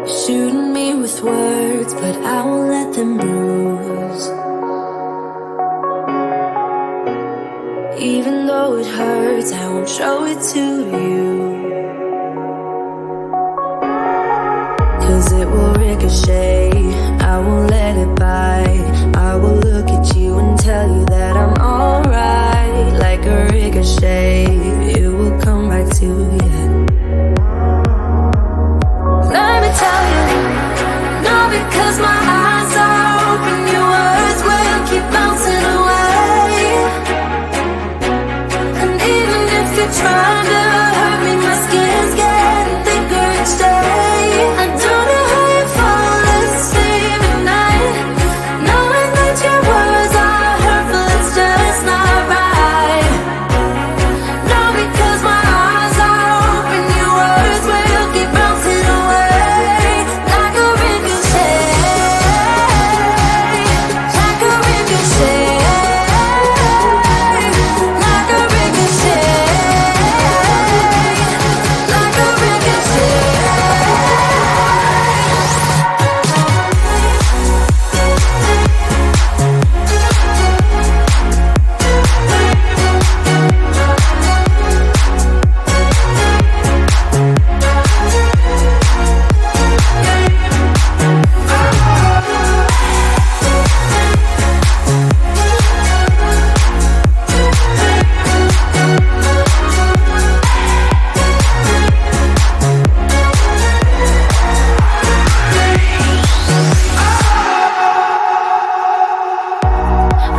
Shooting me with words, but I won't let them bruise. Even though it hurts, I won't show it to you. 'Cause it will ricochet, I won't let it bite. I will look at you and tell you that I'm alright. Like a ricochet, it will come back to you. Let me tell you, no, because my eyes are open, your words will keep bouncing away. And even if you're trying to hurt me, my skin's getting thicker each day. I don't know how you fall asleep at night, knowing that your words are hurtful, it's just not right. No, because my eyes are open, your words will keep bouncing away. Like a ricochet, like a ricochet, like a ricochet, like a ricochet.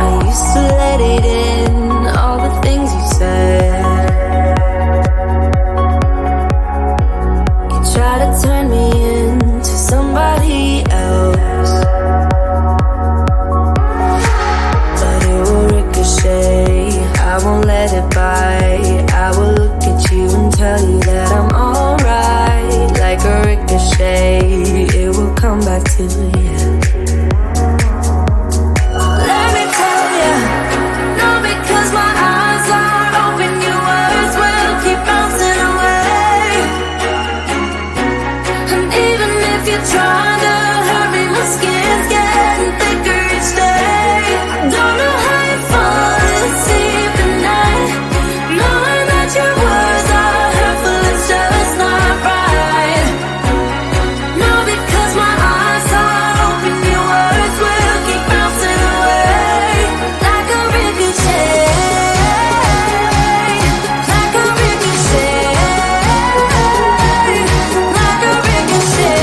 I used to let it in, all the things you said. You try to turn me into somebody else, but it will ricochet, I won't let it bite. I will look at you and tell you that I'm alright. Like a ricochet, it will come back to you. Let me tell you, no, because my eyes are open, your words will keep bouncing away. And even if you're trying to hurt me, my skin's getting thicker each day. I don't know how you fall asleep at night, knowing that your words are hurtful, it's just not right. No, because my eyes are open, your words will keep bouncing away. Like a ricochet, like a ricochet, like a ricochet.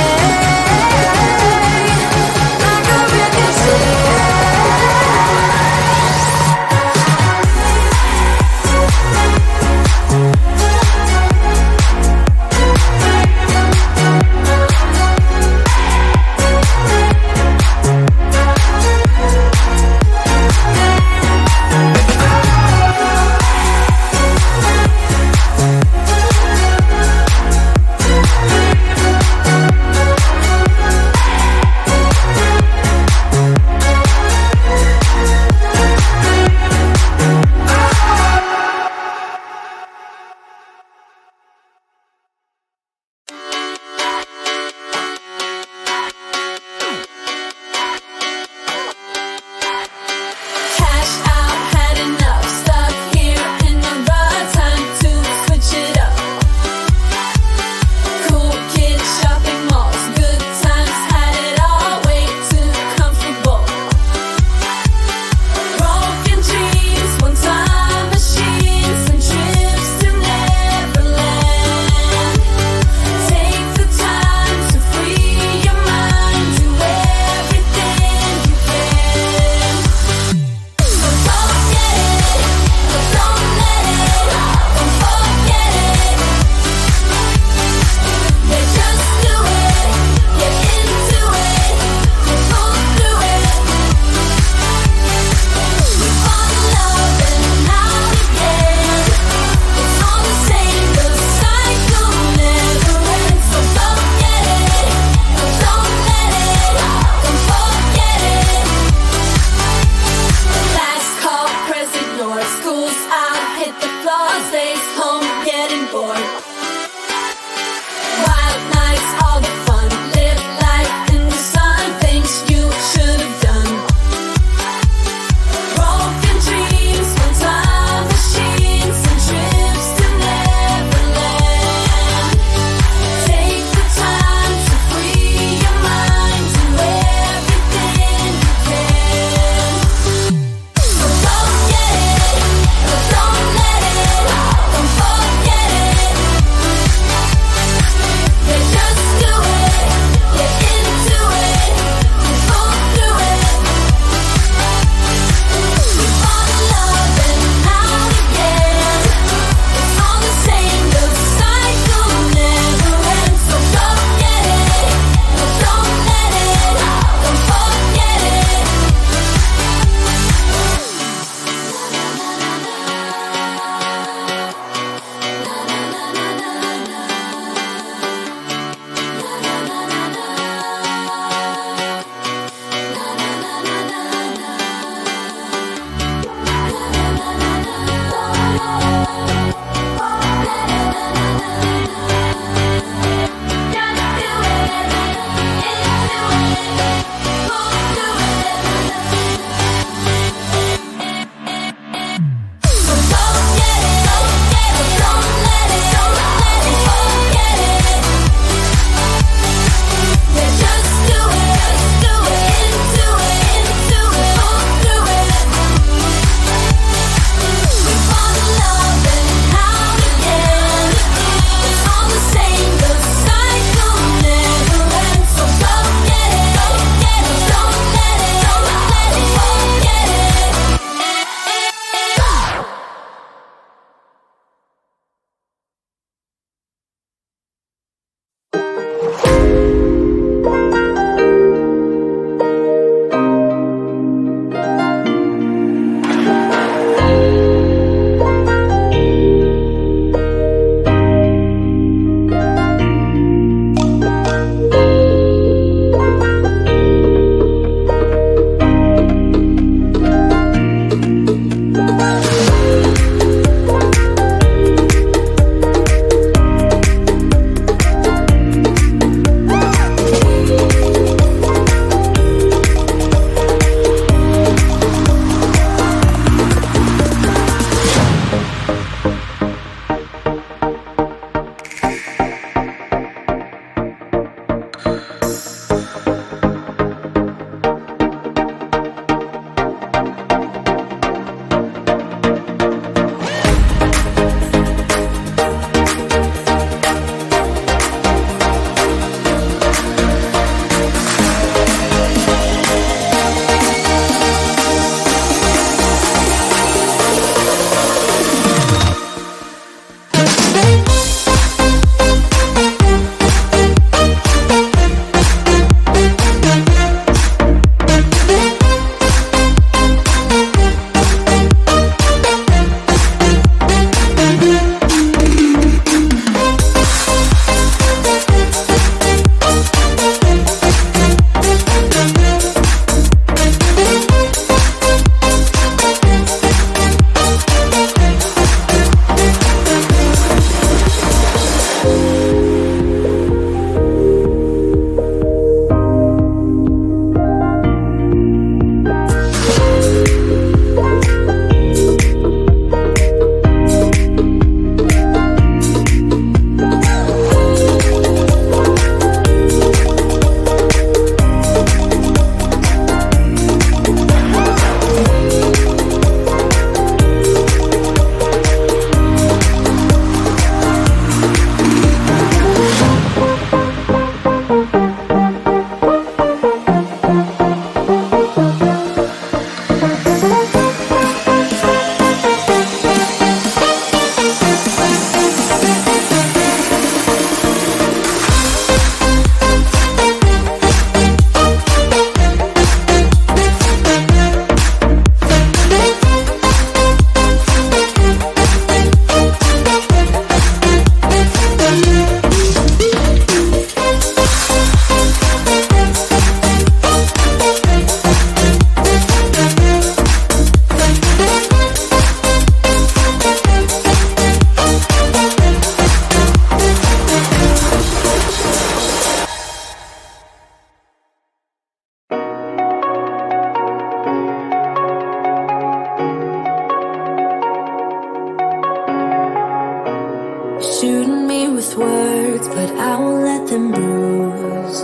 Shooting me with words, but I won't let them bruise.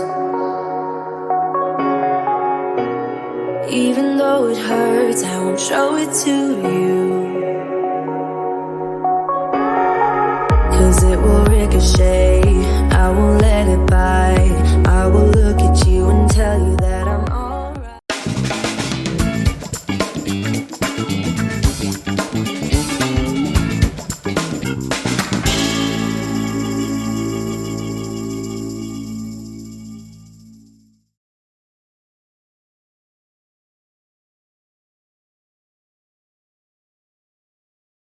Even though it hurts, I won't show it to you.